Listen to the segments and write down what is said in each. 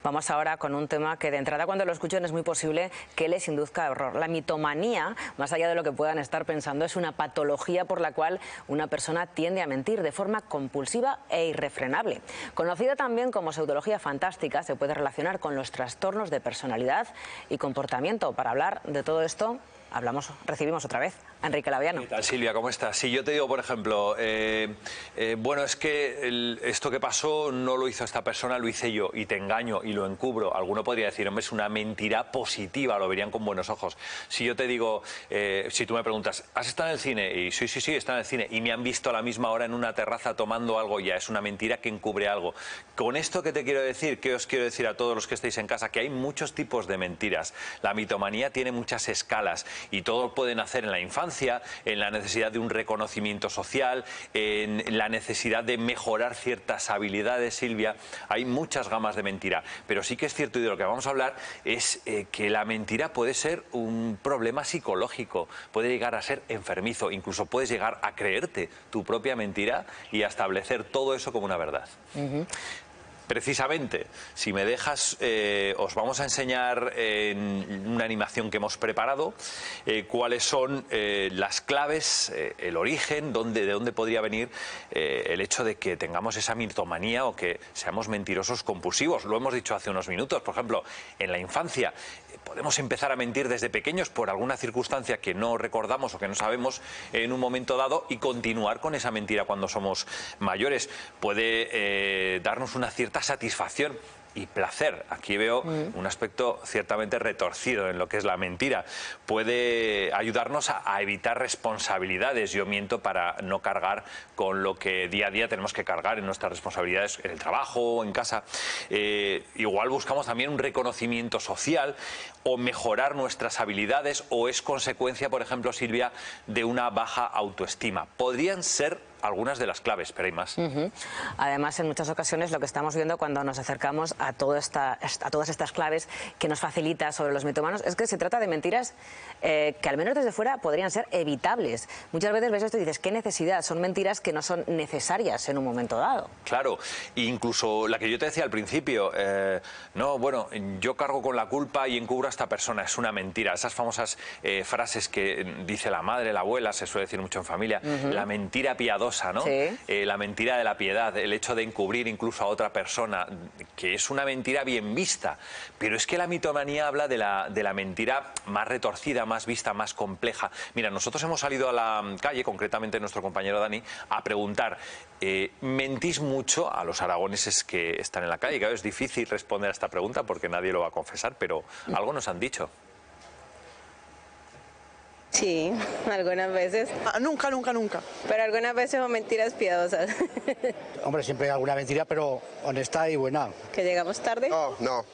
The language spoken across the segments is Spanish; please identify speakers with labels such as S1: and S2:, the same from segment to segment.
S1: Vamos ahora con un tema que de entrada cuando lo escuchen es muy posible que les induzca a error. La mitomanía, más allá de lo que puedan estar pensando, es una patología por la cual una persona tiende a mentir de forma compulsiva e irrefrenable. Conocida también como pseudología fantástica, se puede relacionar con los trastornos de personalidad y comportamiento. Para hablar de todo esto, recibimos otra vez a Enrique Laviano.
S2: ¿Qué tal, Silvia? ¿Cómo estás? Si yo te digo, por ejemplo, bueno, es que esto que pasó no lo hizo esta persona, lo hice yo, y te engaño y lo encubro. Alguno podría decir, hombre, es una mentira positiva, lo verían con buenos ojos. Si yo te digo, si tú me preguntas, ¿has estado en el cine? Y sí, he estado en el cine, y me han visto a la misma hora en una terraza tomando algo, ya es una mentira que encubre algo. Con esto, ¿qué te quiero decir? ¿Qué os quiero decir a todos los que estáis en casa? Que hay muchos tipos de mentiras. La mitomanía tiene muchas escalas y todos pueden hacer en la infancia, en la necesidad de un reconocimiento social, en la necesidad de mejorar ciertas habilidades, Silvia. Hay muchas gamas de mentira, pero sí que es cierto, y de lo que vamos a hablar es que la mentira puede ser un problema psicológico, puede llegar a ser enfermizo, incluso puedes llegar a creerte tu propia mentira y a establecer todo eso como una verdad. Precisamente, si me dejas, os vamos a enseñar en una animación que hemos preparado cuáles son las claves, el origen, de dónde podría venir el hecho de que tengamos esa mitomanía o que seamos mentirosos compulsivos. Lo hemos dicho hace unos minutos, por ejemplo, en la infancia podemos empezar a mentir desde pequeños por alguna circunstancia que no recordamos o que no sabemos en un momento dado y continuar con esa mentira cuando somos mayores. Puede darnos una cierta satisfacción y placer. Aquí veo un aspecto ciertamente retorcido en lo que es la mentira. Puede ayudarnos a evitar responsabilidades. Yo miento para no cargar con lo que día a día tenemos que cargar en nuestras responsabilidades en el trabajo, en casa. Igual buscamos también un reconocimiento social o mejorar nuestras habilidades, o es consecuencia, por ejemplo, Silvia, de una baja autoestima. Podrían ser algunas de las claves, pero hay más.
S1: Además, en muchas ocasiones lo que estamos viendo cuando nos acercamos a todas estas claves que nos facilita sobre los mitomanos es que se trata de mentiras que al menos desde fuera podrían ser evitables. Muchas veces ves esto y dices, ¿qué necesidad? Son mentiras que no son necesarias en un momento dado.
S2: Claro, incluso la que yo te decía al principio, no, bueno, yo cargo con la culpa y encubro a esta persona, es una mentira. Esas famosas frases que dice la madre, la abuela, se suele decir mucho en familia, la mentira piadosa, ¿no?
S1: Sí.
S2: La mentira de la piedad, el hecho de encubrir incluso a otra persona, que es una mentira bien vista. Pero es que la mitomanía habla de la mentira más retorcida, más vista, más compleja. Mira, nosotros hemos salido a la calle, concretamente nuestro compañero Dani, a preguntar, ¿mentís mucho? A los aragoneses que están en la calle. Claro, es difícil responder a esta pregunta porque nadie lo va a confesar, pero algo nos han dicho.
S3: Sí, algunas veces.
S4: Nunca.
S3: Pero algunas veces son mentiras piadosas.
S4: Hombre, siempre hay alguna mentira, pero honesta y buena.
S3: ¿Que llegamos tarde?
S5: No.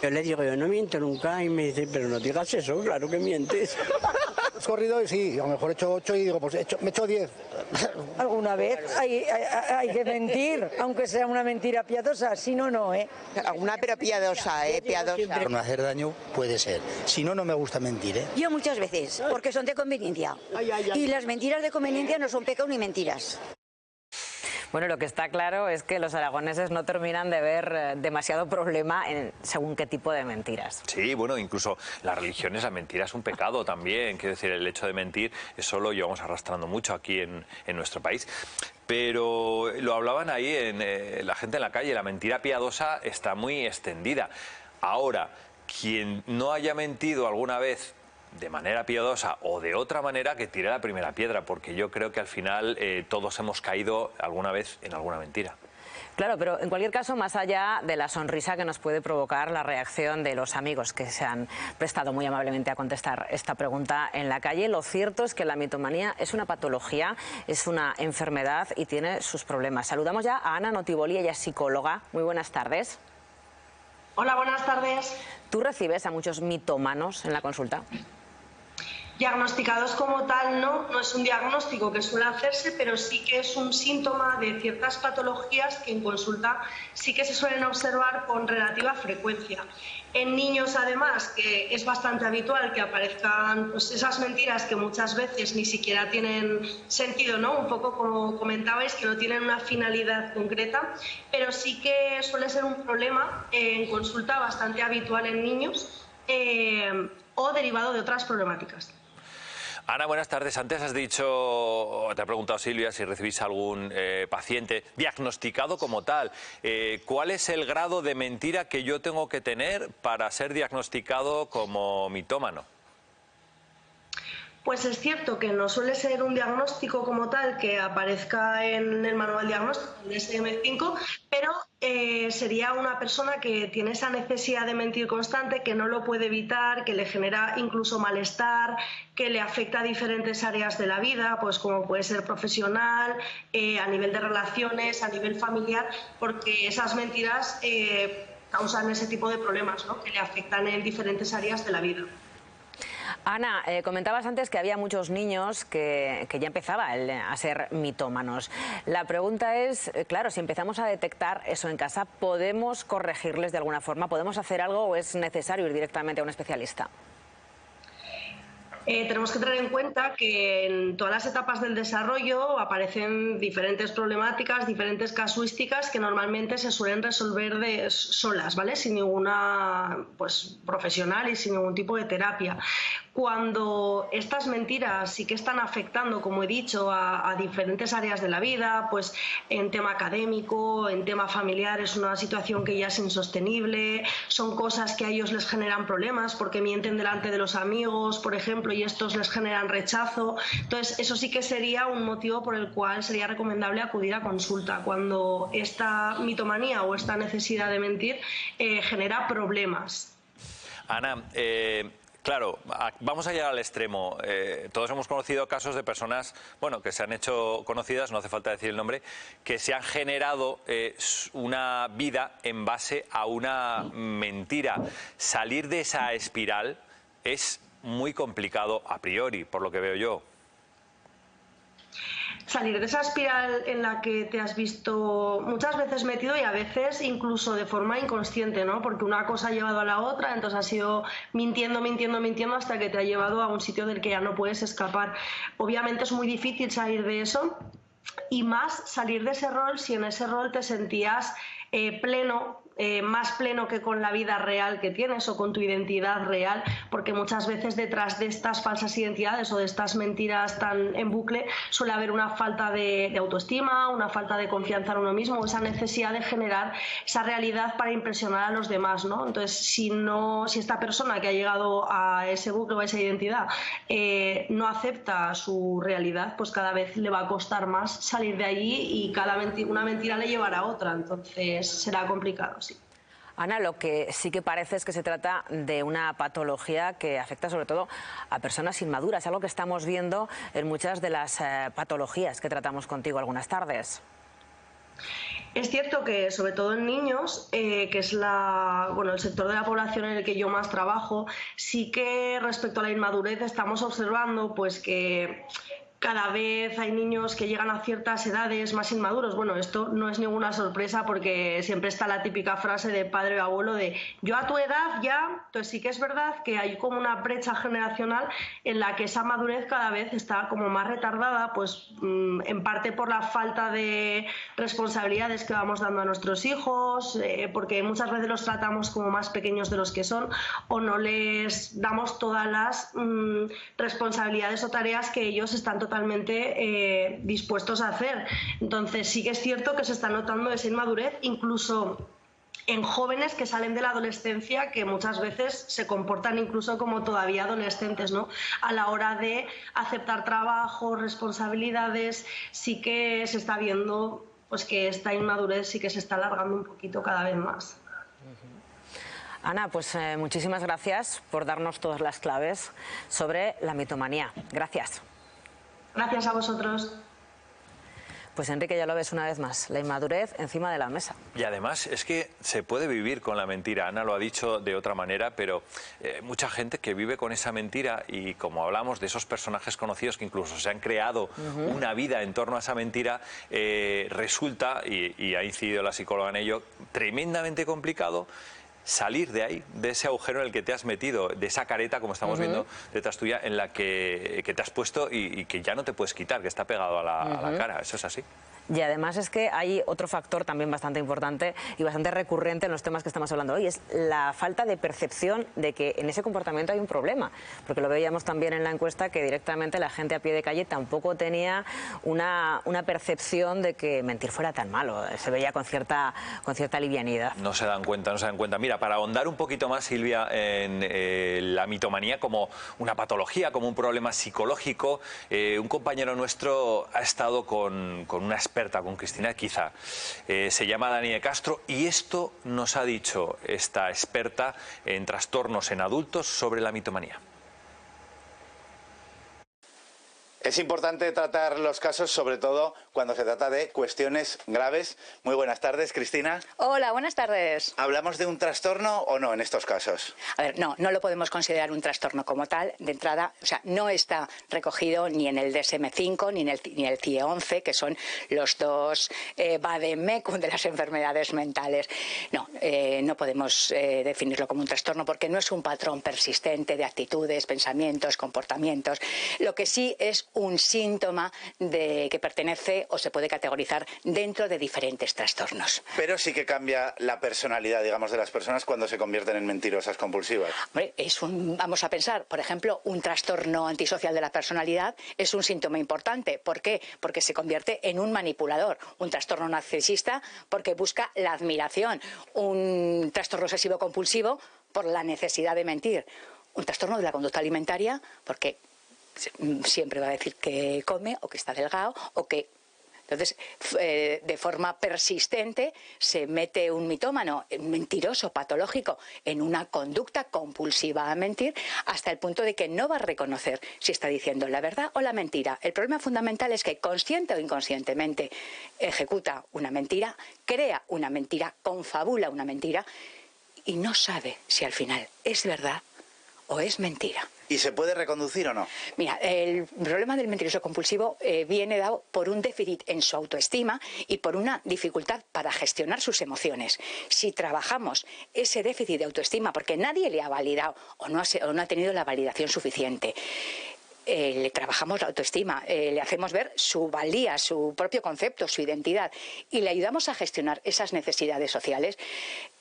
S6: Yo le digo, yo no miento nunca, y me dice, pero no digas eso, claro que mientes.
S4: Has corrido y sí, a lo mejor he hecho 8 y digo, pues me he hecho 10.
S7: Alguna vez hay que mentir, aunque sea una mentira piadosa, si no, no, ¿eh?
S8: Alguna pero piadosa, piadosa.
S4: Por no hacer daño puede ser. Si no, no me gusta mentir, ¿eh?
S9: Yo muchas veces, porque son de conveniencia. Y las mentiras de conveniencia no son pecado ni mentiras.
S1: Bueno, lo que está claro es que los aragoneses no terminan de ver demasiado problema en según qué tipo de mentiras.
S2: Sí, bueno, incluso las religiones, la mentira es un pecado también. Quiero decir, el hecho de mentir, eso lo llevamos arrastrando mucho aquí en nuestro país. Pero lo hablaban ahí la gente en la calle, la mentira piadosa está muy extendida. Ahora, quien no haya mentido alguna vez de manera piadosa o de otra manera, que tire la primera piedra, porque yo creo que al final todos hemos caído alguna vez en alguna mentira.
S1: Claro, pero en cualquier caso, más allá de la sonrisa que nos puede provocar la reacción de los amigos que se han prestado muy amablemente a contestar esta pregunta en la calle, lo cierto es que la mitomanía es una patología, es una enfermedad y tiene sus problemas. Saludamos ya a Ana Notiboli, ella es psicóloga. Muy buenas tardes.
S10: Hola, buenas tardes.
S1: ¿Tú recibes a muchos mitómanos en la consulta?
S5: Diagnosticados como tal no es un diagnóstico que suele hacerse, pero sí que es un síntoma de ciertas patologías que en consulta sí que se suelen observar con relativa frecuencia. En niños, además, que es bastante habitual que aparezcan pues, esas mentiras que muchas veces ni siquiera tienen sentido, ¿no? Un poco como comentabais, que no tienen una finalidad concreta, pero sí que suele ser un problema en consulta bastante habitual en niños o derivado de otras problemáticas.
S2: Ana, buenas tardes. Antes has dicho, te ha preguntado Silvia si recibís algún paciente diagnosticado como tal. ¿Cuál es el grado de mentira que yo tengo que tener para ser diagnosticado como mitómano?
S5: Pues es cierto que no suele ser un diagnóstico como tal que aparezca en el manual diagnóstico, el DSM-5, pero sería una persona que tiene esa necesidad de mentir constante, que no lo puede evitar, que le genera incluso malestar, que le afecta a diferentes áreas de la vida, pues como puede ser profesional, a nivel de relaciones, a nivel familiar, porque esas mentiras causan ese tipo de problemas, ¿no? Que le afectan en diferentes áreas de la vida.
S1: Ana, comentabas antes que había muchos niños que ya empezaban a ser mitómanos. La pregunta es, claro, si empezamos a detectar eso en casa, ¿podemos corregirles de alguna forma? ¿Podemos hacer algo o es necesario ir directamente a un especialista?
S5: Tenemos que tener en cuenta que en todas las etapas del desarrollo aparecen diferentes problemáticas, diferentes casuísticas que normalmente se suelen resolver solas, ¿vale? Sin ninguna profesional y sin ningún tipo de terapia. Cuando estas mentiras sí que están afectando, como he dicho, a diferentes áreas de la vida, pues en tema académico, en tema familiar es una situación que ya es insostenible, son cosas que a ellos les generan problemas porque mienten delante de los amigos, por ejemplo, y estos les generan rechazo. Entonces, eso sí que sería un motivo por el cual sería recomendable acudir a consulta, cuando esta mitomanía o esta necesidad de mentir genera problemas.
S2: Ana, claro, vamos a llegar al extremo. Todos hemos conocido casos de personas, bueno, que se han hecho conocidas, no hace falta decir el nombre, que se han generado una vida en base a una mentira. Salir de esa espiral es muy complicado a priori, por lo que veo yo.
S5: Salir de esa espiral en la que te has visto muchas veces metido y a veces incluso de forma inconsciente, ¿no? Porque una cosa ha llevado a la otra, entonces has ido mintiendo hasta que te ha llevado a un sitio del que ya no puedes escapar. Obviamente es muy difícil salir de eso y más salir de ese rol si en ese rol te sentías pleno, más pleno que con la vida real que tienes o con tu identidad real, porque muchas veces detrás de estas falsas identidades o de estas mentiras tan en bucle suele haber una falta de autoestima, una falta de confianza en uno mismo, esa necesidad de generar esa realidad para impresionar a los demás, ¿no? Entonces, si esta persona que ha llegado a ese bucle o a esa identidad no acepta su realidad, pues cada vez le va a costar más salir de allí y una mentira le llevará a otra, entonces será complicado. Sí.
S1: Ana, lo que sí que parece es que se trata de una patología que afecta sobre todo a personas inmaduras, algo que estamos viendo en muchas de las patologías que tratamos contigo algunas tardes.
S5: Es cierto que sobre todo en niños, que es el sector de la población en el que yo más trabajo, sí que respecto a la inmadurez estamos observando pues que cada vez hay niños que llegan a ciertas edades más inmaduros. Bueno, esto no es ninguna sorpresa porque siempre está la típica frase de padre o abuelo de yo a tu edad ya. Entonces sí que es verdad que hay como una brecha generacional en la que esa madurez cada vez está como más retardada, pues en parte por la falta de responsabilidades que vamos dando a nuestros hijos, porque muchas veces los tratamos como más pequeños de los que son o no les damos todas las responsabilidades o tareas que ellos están totalmente dispuestos a hacer. Entonces sí que es cierto que se está notando esa inmadurez incluso en jóvenes que salen de la adolescencia, que muchas veces se comportan incluso como todavía adolescentes, ¿no? A la hora de aceptar trabajo, responsabilidades, sí que se está viendo pues que esta inmadurez sí que se está alargando un poquito cada vez más.
S1: Ana, pues muchísimas gracias por darnos todas las claves sobre la mitomanía. Gracias.
S5: Gracias a vosotros.
S1: Pues Enrique, ya lo ves una vez más, la inmadurez encima de la mesa.
S2: Y además es que se puede vivir con la mentira. Ana lo ha dicho de otra manera, pero mucha gente que vive con esa mentira, y como hablamos de esos personajes conocidos que incluso se han creado una vida en torno a esa mentira, resulta, y ha incidido la psicóloga en ello, tremendamente complicado salir de ahí, de ese agujero en el que te has metido, de esa careta, como estamos viendo detrás tuya, en la que te has puesto y que ya no te puedes quitar, que está pegado a la cara. Eso es así.
S1: Y además es que hay otro factor también bastante importante y bastante recurrente en los temas que estamos hablando hoy, es la falta de percepción de que en ese comportamiento hay un problema, porque lo veíamos también en la encuesta que directamente la gente a pie de calle tampoco tenía una percepción de que mentir fuera tan malo, se veía con cierta livianidad.
S2: No se dan cuenta, no se dan cuenta. Mira, para ahondar un poquito más, Silvia, en la mitomanía como una patología, como un problema psicológico, un compañero nuestro ha estado con una experta, con Cristina Quizá. Se llama Dani de Castro, y esto nos ha dicho esta experta en trastornos en adultos sobre la mitomanía.
S10: Es importante tratar los casos, sobre todo cuando se trata de cuestiones graves. Muy buenas tardes, Cristina.
S11: Hola, buenas tardes.
S10: ¿Hablamos de un trastorno o no en estos casos?
S11: A ver, no lo podemos considerar un trastorno como tal. De entrada, o sea, no está recogido ni en el DSM-5 ni en el CIE-11, que son los dos vademecum de las enfermedades mentales. No podemos definirlo como un trastorno porque no es un patrón persistente de actitudes, pensamientos, comportamientos. Lo que sí es un síntoma de que pertenece o se puede categorizar dentro de diferentes trastornos.
S10: Pero sí que cambia la personalidad, digamos, de las personas cuando se convierten en mentirosas compulsivas.
S11: Hombre, vamos a pensar, por ejemplo, un trastorno antisocial de la personalidad es un síntoma importante. ¿Por qué? Porque se convierte en un manipulador. Un trastorno narcisista porque busca la admiración. Un trastorno obsesivo compulsivo por la necesidad de mentir. Un trastorno de la conducta alimentaria porque siempre va a decir que come o que está delgado o que... Entonces, de forma persistente se mete un mitómano, mentiroso, patológico, en una conducta compulsiva a mentir hasta el punto de que no va a reconocer si está diciendo la verdad o la mentira. El problema fundamental es que consciente o inconscientemente ejecuta una mentira, crea una mentira, confabula una mentira y no sabe si al final es verdad o es mentira.
S10: ¿Y se puede reconducir o no?
S11: Mira, el problema del mentiroso compulsivo viene dado por un déficit en su autoestima y por una dificultad para gestionar sus emociones. Si trabajamos ese déficit de autoestima porque nadie le ha validado o no ha tenido la validación suficiente, le trabajamos la autoestima, le hacemos ver su valía, su propio concepto, su identidad y le ayudamos a gestionar esas necesidades sociales.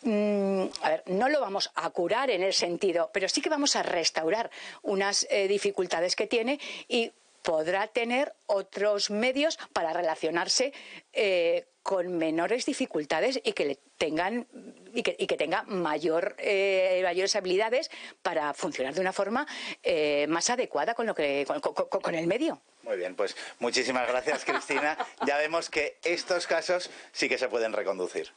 S11: A ver, no lo vamos a curar en el sentido, pero sí que vamos a restaurar unas dificultades que tiene y podrá tener otros medios para relacionarse con menores dificultades y que tengan mayores habilidades para funcionar de una forma más adecuada con el medio.
S10: Muy bien, pues muchísimas gracias, Cristina. Ya vemos que estos casos sí que se pueden reconducir.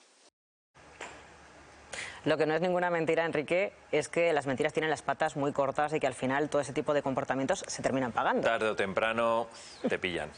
S1: Lo que no es ninguna mentira, Enrique, es que las mentiras tienen las patas muy cortas y que al final todo ese tipo de comportamientos se terminan pagando.
S2: Tarde o temprano te pillan.